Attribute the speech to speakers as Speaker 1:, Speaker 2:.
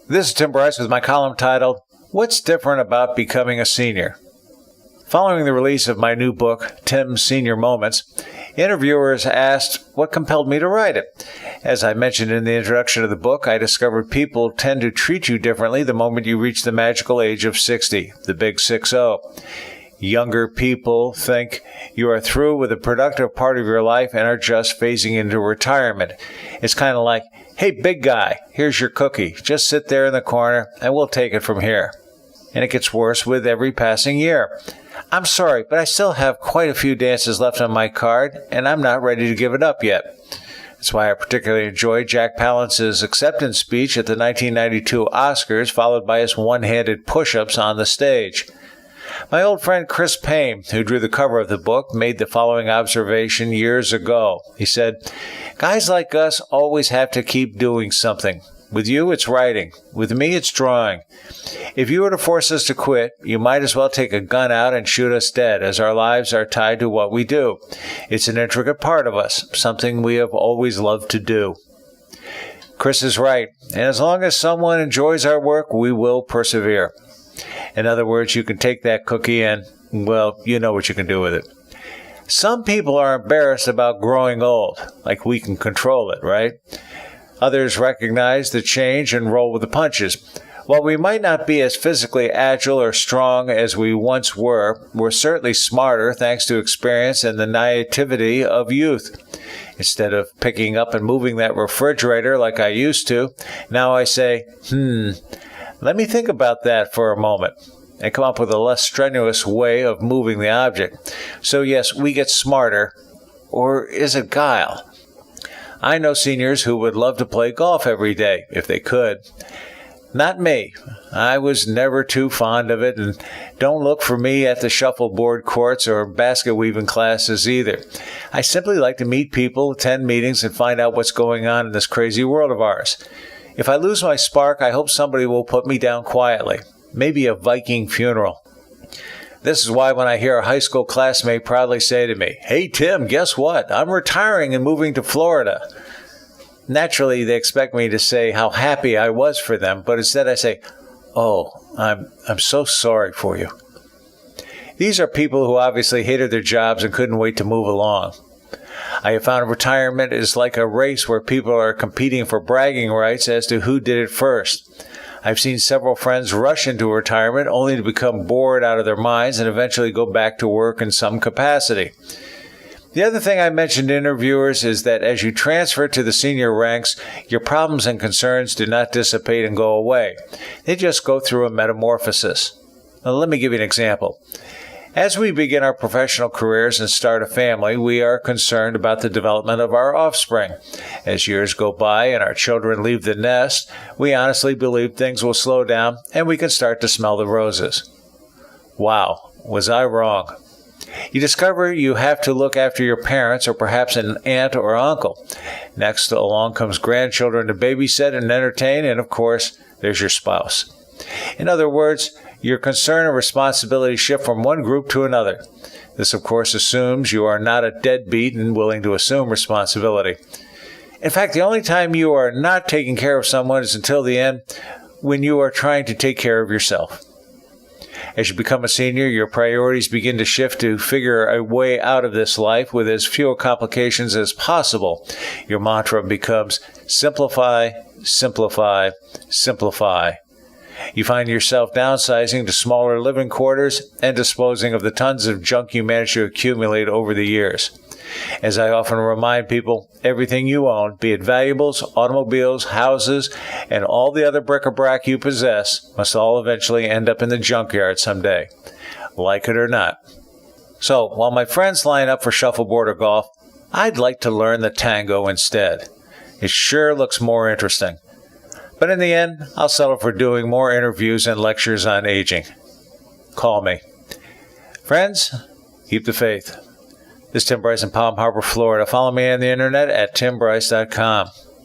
Speaker 1: This is Tim Bryce with my column titled, What's Different About Becoming a Senior? Following the release of my new book, Tim's Senior Moments, interviewers asked what compelled me to write it. As I mentioned in the introduction of the book, I discovered people tend to treat you differently the moment you reach the magical age of 60, the big 60. Younger people think you are through with a productive part of your life and are just phasing into retirement. It's kind of like, hey, big guy, here's your cookie. Just sit there in the corner and we'll take it from here. And it gets worse with every passing year. I'm sorry, but I still have quite a few dances left on my card, and I'm not ready to give it up yet. That's why I particularly enjoyed Jack Palance's acceptance speech at the 1992 Oscars, followed by his one-handed push-ups on the stage. My old friend Chris Payne, who drew the cover of the book, made the following observation years ago. He said, "Guys like us always have to keep doing something. With you, it's writing. With me, it's drawing. If you were to force us to quit, you might as well take a gun out and shoot us dead, as our lives are tied to what we do. It's an intricate part of us, something we have always loved to do." Chris is right, and as long as someone enjoys our work, we will persevere. In other words, you can take that cookie and, well, you know what you can do with it. Some people are embarrassed about growing old, like we can control it, right? Others recognize the change and roll with the punches. While we might not be as physically agile or strong as we once were, we're certainly smarter thanks to experience and the naivety of youth. Instead of picking up and moving that refrigerator like I used to, now I say, let me think about that for a moment, and come up with a less strenuous way of moving the object. So yes, we get smarter, or is it guile? I know seniors who would love to play golf every day, if they could. Not me. I was never too fond of it, and don't look for me at the shuffleboard courts or basket weaving classes either. I simply like to meet people, attend meetings, and find out what's going on in this crazy world of ours. If I lose my spark, I hope somebody will put me down quietly. Maybe a Viking funeral. This is why when I hear a high school classmate proudly say to me, "Hey Tim, guess what? I'm retiring and moving to Florida." Naturally, they expect me to say how happy I was for them, but instead I say, "Oh, I'm so sorry for you." These are people who obviously hated their jobs and couldn't wait to move along. I have found retirement is like a race where people are competing for bragging rights as to who did it first. I've seen several friends rush into retirement only to become bored out of their minds and eventually go back to work in some capacity. The other thing I mentioned to interviewers is that as you transfer to the senior ranks, your problems and concerns do not dissipate and go away. They just go through a metamorphosis. Now, let me give you an example. As we begin our professional careers and start a family, we are concerned about the development of our offspring. As years go by and our children leave the nest, we honestly believe things will slow down and we can start to smell the roses. Wow, was I wrong? You discover you have to look after your parents or perhaps an aunt or uncle. Next, along comes grandchildren to babysit and entertain, and of course, there's your spouse. In other words, your concern and responsibility shift from one group to another. This, of course, assumes you are not a deadbeat and willing to assume responsibility. In fact, the only time you are not taking care of someone is until the end, when you are trying to take care of yourself. As you become a senior, your priorities begin to shift to figure a way out of this life with as few complications as possible. Your mantra becomes simplify, simplify, simplify. You find yourself downsizing to smaller living quarters and disposing of the tons of junk you managed to accumulate over the years. As I often remind people, everything you own, be it valuables, automobiles, houses, and all the other bric-a-brac you possess, must all eventually end up in the junkyard someday, like it or not. So, while my friends line up for shuffleboard or golf, I'd like to learn the tango instead. It sure looks more interesting. But in the end, I'll settle for doing more interviews and lectures on aging. Call me. Friends, keep the faith. This is Tim Bryce in Palm Harbor, Florida. Follow me on the internet at timbryce.com.